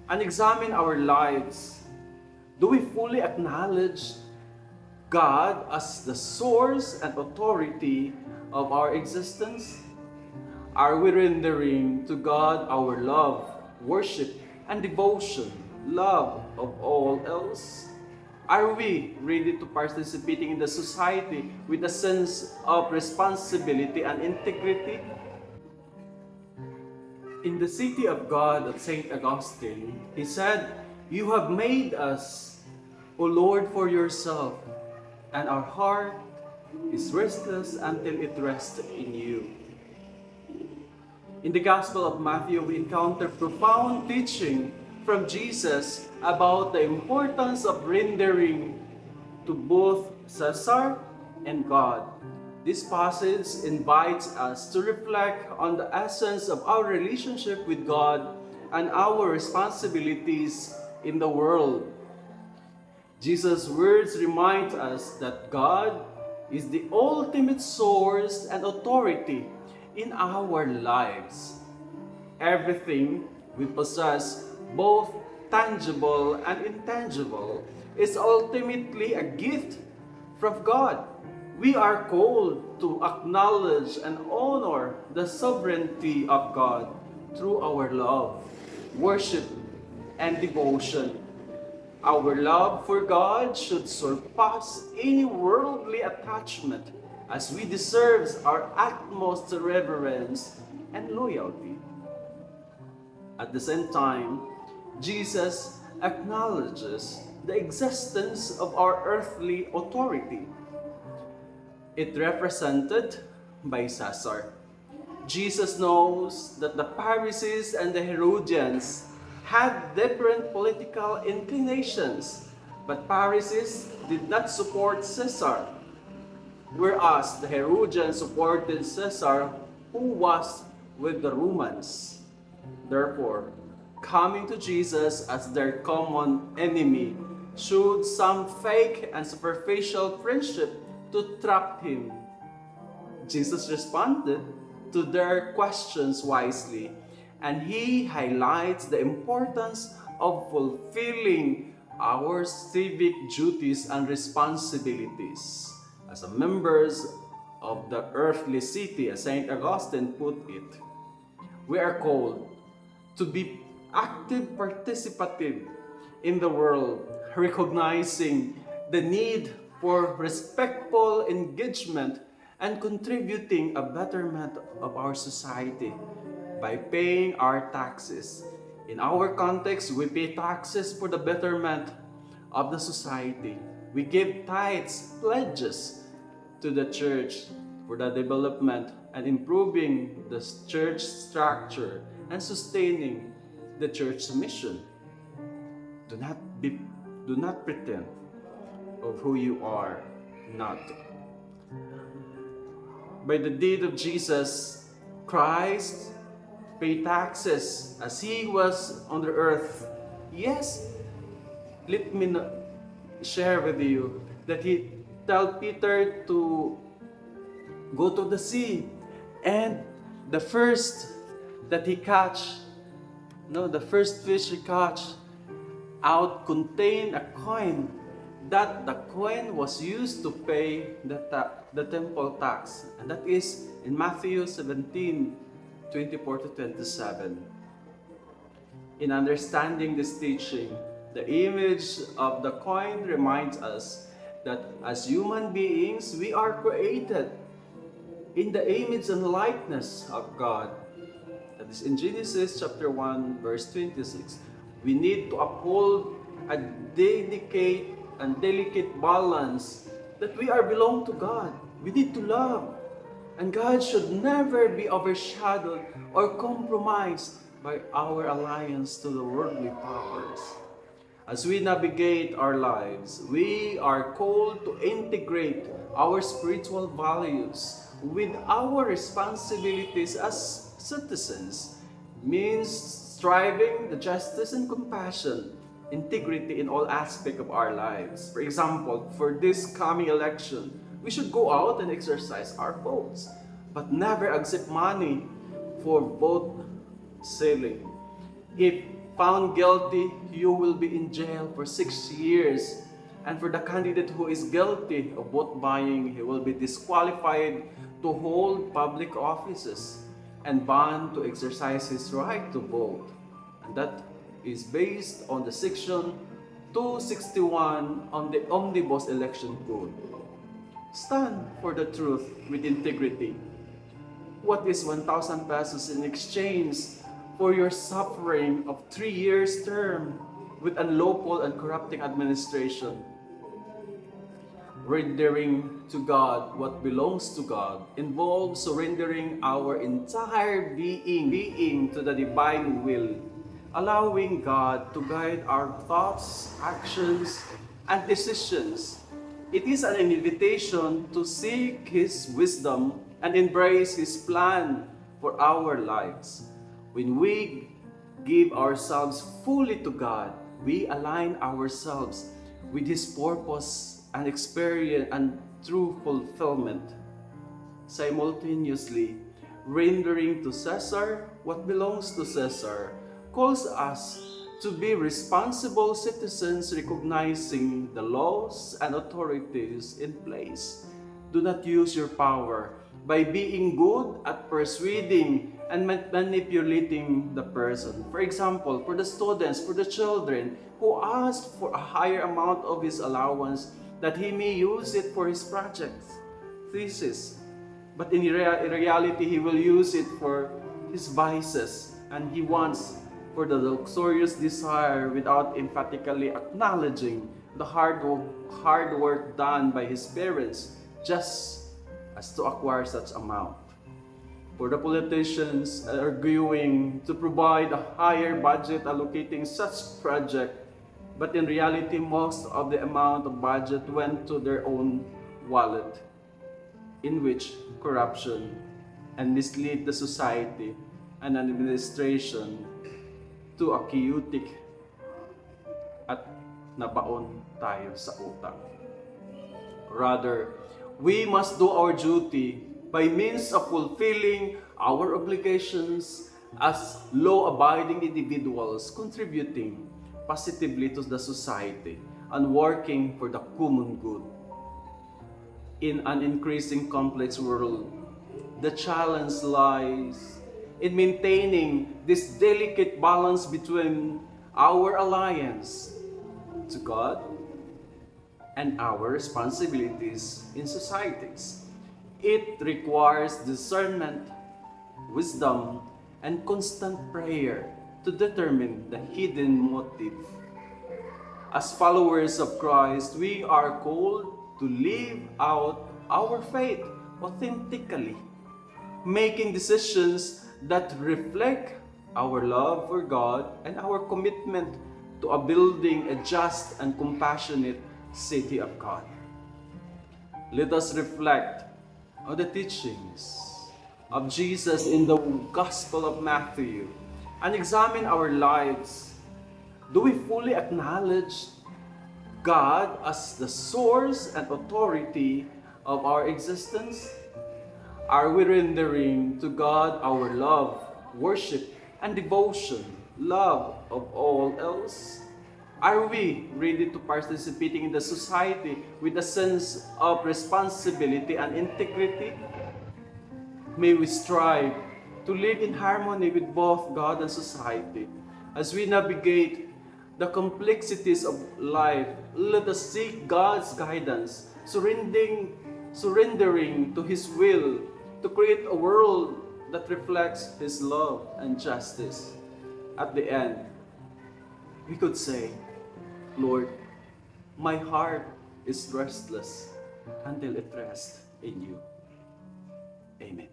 and examine our lives. Do we fully acknowledge God as the source and authority of our existence? Are we rendering to God our love, worship, and devotion, love of all else? Are we ready to participating in the society with a sense of responsibility and integrity? In the city of God of St. Augustine, he said, "You have made us, O Lord, for yourself, and our heart is restless until it rests in you." In the Gospel of Matthew, we encounter profound teaching from Jesus about the importance of rendering to both Caesar and God. This passage invites us to reflect on the essence of our relationship with God and our responsibilities in the world. Jesus' words remind us that God is the ultimate source and authority in our lives. Everything we possess, both tangible and intangible, is ultimately a gift from God. We are called to acknowledge and honor the sovereignty of God through our love, worship, and devotion. Our love for God should surpass any worldly attachment as we deserve our utmost reverence and loyalty. At the same time, Jesus acknowledges the existence of our earthly authority. It represented by Caesar. Jesus knows that the Pharisees and the Herodians had different political inclinations, but Pharisees did not support Caesar, whereas the Herodians supported Caesar, who was with the Romans. Therefore, coming to Jesus as their common enemy showed some fake and superficial friendship to trap him. Jesus responded to their questions wisely, and he highlights the importance of fulfilling our civic duties and responsibilities as members of the earthly city, as St. Augustine put it. We are called to be active participative in the world, recognizing the need for respectful engagement and contributing a betterment of our society by paying our taxes. In our context, we pay taxes for the betterment of the society. We give tithes, pledges to the church for the development and improving the church structure and sustaining the church's mission. Do not be, do not pretend of who you are not. By the deed of Jesus, Christ paid taxes as he was on the earth. Yes, let me share with you that he told Peter to go to the sea, and the first that he catch, no, the first fish he catch out contained a coin, that the coin was used to pay the temple tax, and that is in Matthew 17:24 to 27. In understanding this teaching, the image of the coin reminds us that as human beings, we are created in the image and likeness of God. That is in Genesis chapter 1, verse 26. We need to uphold a delicate and delicate balance that we are belong to God. We need to love. And God should never be overshadowed or compromised by our alliance to the worldly powers. As we navigate our lives, we are called to integrate our spiritual values with our responsibilities as citizens, means striving the justice and compassion, integrity in all aspects of our lives. For example, for this coming election, we should go out and exercise our votes, but never accept money for vote selling. If found guilty, you will be in jail for 6 years. And for the candidate who is guilty of vote buying, he will be disqualified to hold public offices and banned to exercise his right to vote. And that is based on the section 261 on the Omnibus Election Code. Stand for the truth with integrity. What is 1,000 pesos in exchange for your suffering of 3 years term with unlawful and corrupting administration? Rendering to God what belongs to God involves surrendering our entire being to the divine will, allowing God to guide our thoughts, actions, and decisions. It is an invitation to seek His wisdom and embrace His plan for our lives. When we give ourselves fully to God, we align ourselves with His purpose and experience and true fulfillment. Simultaneously, rendering to Caesar what belongs to Caesar calls us to be responsible citizens recognizing the laws and authorities in place. Do not use your power by being good at persuading and manipulating the person. For example, for the students, for the children who ask for a higher amount of his allowance that he may use it for his projects, thesis. But in reality, he will use it for his vices, and he wants for the luxurious desire without emphatically acknowledging the hard work done by his parents just as to acquire such amount. For the politicians arguing to provide a higher budget allocating such project, but in reality most of the amount of budget went to their own wallet, in which corruption and mislead the society and administration to a chaotic at nabaon tayo sa utang. Rather, we must do our duty by means of fulfilling our obligations as law-abiding individuals, contributing positively to the society and working for the common good. In an increasing complex world, the challenge lies in maintaining this delicate balance between our alliance to God and our responsibilities in societies. It requires discernment, wisdom, and constant prayer to determine the hidden motive. As followers of Christ, we are called to live out our faith authentically, making decisions that reflect our love for God and our commitment to building a just and compassionate city of God. Let us reflect on the teachings of Jesus in the Gospel of Matthew and examine our lives. Do we fully acknowledge God as the source and authority of our existence? Are we rendering to God our love, worship, and devotion, love of all else? Are we ready to participating in the society with a sense of responsibility and integrity? May we strive to live in harmony with both God and society. As we navigate the complexities of life, let us seek God's guidance, surrendering to His will to create a world that reflects His love and justice. At the end, we could say, Lord, my heart is restless until it rests in you. Amen.